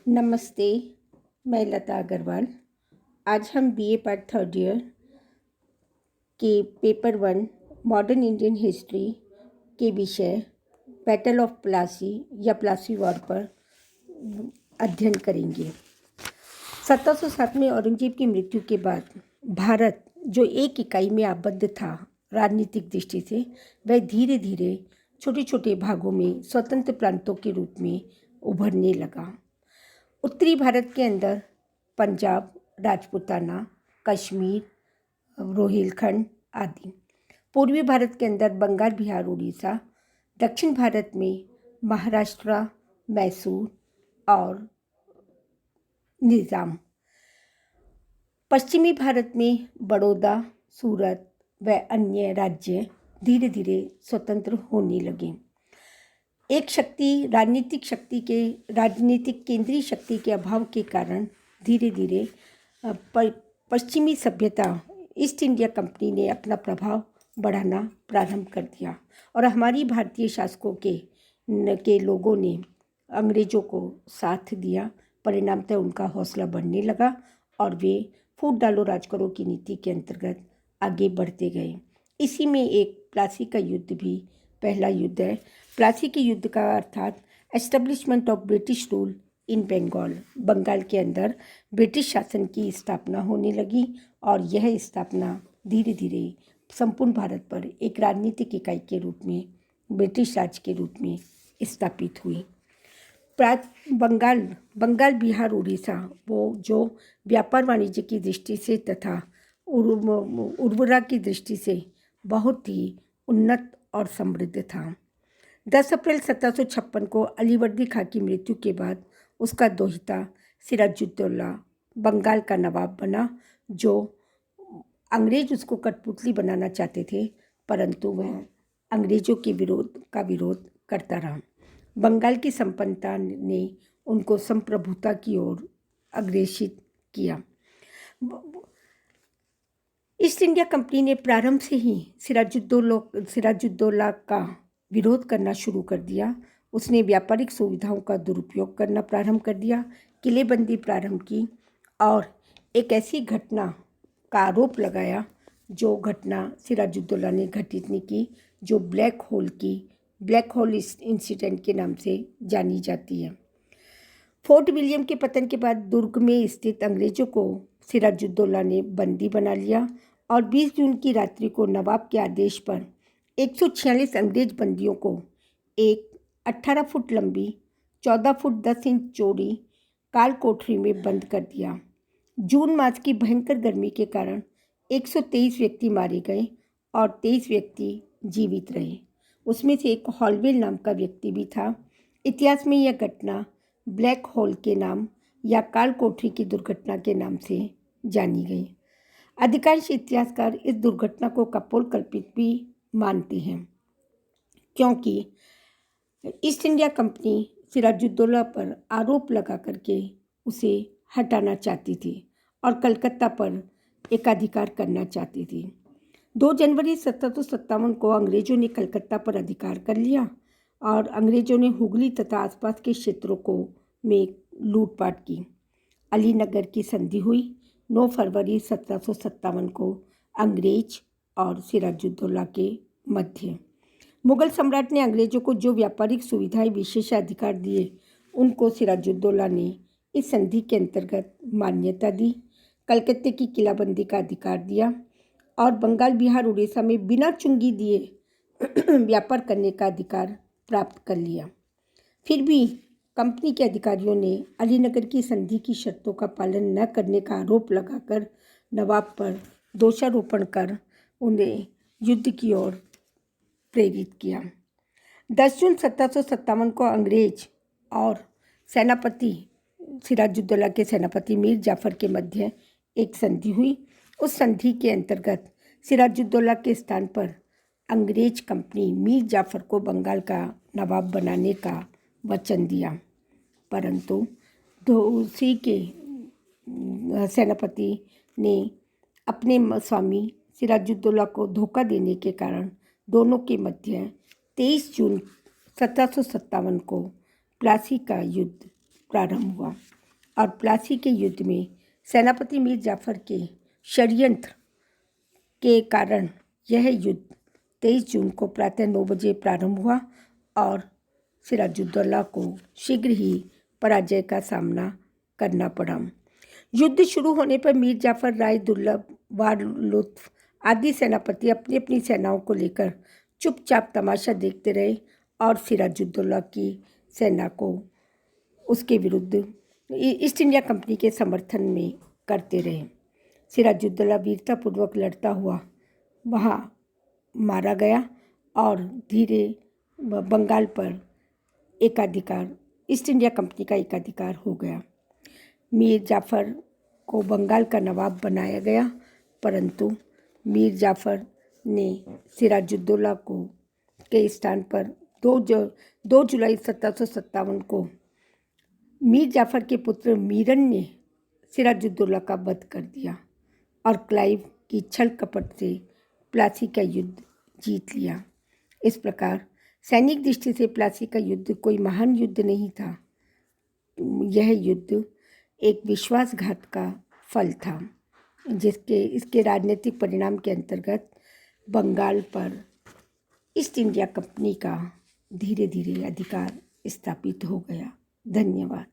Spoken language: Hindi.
नमस्ते। मैं लता अग्रवाल। आज हम बीए पार्ट थर्ड ईयर के पेपर 1 मॉडर्न इंडियन हिस्ट्री के विषय बैटल ऑफ प्लासी या प्लासी वॉर पर अध्ययन करेंगे। 1707 में औरंगजेब की मृत्यु के बाद भारत, जो एक इकाई में आबद्ध था राजनीतिक दृष्टि से, वह धीरे धीरे छोटे छोटे भागों में स्वतंत्र प्रांतों के रूप में उभरने लगा। उत्तरी भारत के अंदर पंजाब, राजपूताना, कश्मीर, रोहिलखंड आदि। पूर्वी भारत के अंदर बंगाल, बिहार, उड़ीसा। दक्षिण भारत में महाराष्ट्र, मैसूर और निज़ाम। पश्चिमी भारत में बड़ौदा, सूरत व अन्य राज्य धीरे धीरे स्वतंत्र होने लगे। एक राजनीतिक केंद्रीय शक्ति के अभाव के कारण धीरे धीरे पश्चिमी सभ्यता ईस्ट इंडिया कंपनी ने अपना प्रभाव बढ़ाना प्रारंभ कर दिया और हमारी भारतीय शासकों के लोगों ने अंग्रेज़ों को साथ दिया। परिणामतः उनका हौसला बढ़ने लगा और वे फूट डालो राज करो की नीति के अंतर्गत आगे बढ़ते गए। इसी में एक प्लासी का युद्ध भी पहला युद्ध है। प्लासी के युद्ध का अर्थात establishment of British rule in Bengal. Bengal के अंदर ब्रिटिश शासन की स्थापना होने लगी और यह स्थापना धीरे धीरे संपूर्ण भारत पर एक राजनीतिक इकाई के रूप में, ब्रिटिश राज के रूप में स्थापित हुई। बंगाल, बिहार, उड़ीसा वो जो व्यापार वाणिज्य की दृष्टि से तथा उर्वरा की दृष्टि से बहुत ही उन्नत और समृद्ध था। 10 अप्रैल 1756 को अलीवर्दी खां की मृत्यु के बाद उसका दोहिता सिराजुद्दौला बंगाल का नवाब बना, जो अंग्रेज उसको कठपुतली बनाना चाहते थे, परंतु वह अंग्रेज़ों के विरोध करता रहा। बंगाल की संपन्नता ने उनको संप्रभुता की ओर अग्रेसित किया। ईस्ट इंडिया कंपनी ने प्रारंभ से ही सिराजुद्दौला का विरोध करना शुरू कर दिया। उसने व्यापारिक सुविधाओं का दुरुपयोग करना प्रारंभ कर दिया, किलेबंदी प्रारंभ की और एक ऐसी घटना का आरोप लगाया जो घटना सिराजुद्दौला ने घटित नहीं की, जो ब्लैक होल इंसिडेंट के नाम से जानी जाती है। फोर्ट विलियम के पतन के बाद दुर्ग में स्थित अंग्रेज़ों को सिराजुद्दौला ने बंदी बना लिया और 20 जून की रात्रि को नवाब के आदेश पर 146 अंग्रेज बंदियों को एक 18 फुट लंबी 14 फुट 10 इंच चौड़ी काल कोठरी में बंद कर दिया। जून मास की भयंकर गर्मी के कारण 123 व्यक्ति मारे गए और 23 व्यक्ति जीवित रहे। उसमें से एक हॉलवेल नाम का व्यक्ति भी था। इतिहास में यह घटना ब्लैक होल के नाम या काल कोठरी की दुर्घटना के नाम से जानी गई। अधिकांश इतिहासकार इस दुर्घटना को कपोलकल्पित भी मानते हैं, क्योंकि ईस्ट इंडिया कंपनी सिराजुद्दौला पर आरोप लगा करके उसे हटाना चाहती थी और कलकत्ता पर एकाधिकार करना चाहती थी। 2 जनवरी 1757 को अंग्रेज़ों ने कलकत्ता पर अधिकार कर लिया और अंग्रेज़ों ने हुगली तथा आसपास के क्षेत्रों में लूटपाट की। अलीनगर की संधि हुई। 9 फरवरी 1757 को अंग्रेज और सिराजुद्दौला के मध्य। मुगल सम्राट ने अंग्रेज़ों को जो व्यापारिक सुविधाएं विशेषाधिकार दिए, उनको सिराजुद्दौला ने इस संधि के अंतर्गत मान्यता दी। कलकत्ते की किलाबंदी का अधिकार दिया और बंगाल, बिहार, उड़ीसा में बिना चुंगी दिए व्यापार करने का अधिकार प्राप्त कर लिया। फिर भी कंपनी के अधिकारियों ने अलीनगर की संधि की शर्तों का पालन न करने का आरोप लगाकर नवाब पर दोषारोपण कर उन्हें युद्ध की ओर प्रेरित किया। 10 जून 1757 को अंग्रेज और सेनापति सिराजुद्दौला के सेनापति मीर जाफर के मध्य एक संधि हुई। उस संधि के अंतर्गत सिराजुद्दौला के स्थान पर अंग्रेज कंपनी मीर जाफर को बंगाल का नवाब बनाने का वचन दिया, परंतु उसी के सेनापति ने अपने स्वामी सिराजुद्दौला को धोखा देने के कारण दोनों के मध्य 23 जून 1757 को प्लासी का युद्ध प्रारंभ हुआ और प्लासी के युद्ध में सेनापति मीर जाफर के षड्यंत्र के कारण यह युद्ध 23 जून को प्रातः 9 बजे प्रारंभ हुआ और सिराजुद्दौला को शीघ्र ही पराजय का सामना करना पड़ा। युद्ध शुरू होने पर मीर जाफर, राय दुर्लभ, वार लुत्फ आदि सेनापति अपनी अपनी सेनाओं को लेकर चुपचाप तमाशा देखते रहे और सिराजुद्दौला की सेना को उसके विरुद्ध ईस्ट इंडिया कंपनी के समर्थन में करते रहे। सिराजुद्दौला वीरतापूर्वक लड़ता हुआ वहाँ मारा गया और धीरे बंगाल पर एकाधिकार, ईस्ट इंडिया कंपनी का एकाधिकार हो गया। मीर जाफर को बंगाल का नवाब बनाया गया, परंतु मीर जाफर ने सिराजुद्दौला को के स्थान पर 2 जुलाई 1757 को मीर जाफर के पुत्र मीरन ने सिराजुद्दौला का वध कर दिया और क्लाइव की छल कपट से प्लासी का युद्ध जीत लिया। इस प्रकार सैनिक दृष्टि से प्लासी का युद्ध कोई महान युद्ध नहीं था। यह युद्ध एक विश्वासघात का फल था, इसके राजनीतिक परिणाम के अंतर्गत बंगाल पर ईस्ट इंडिया कंपनी का धीरे धीरे अधिकार स्थापित हो गया। धन्यवाद।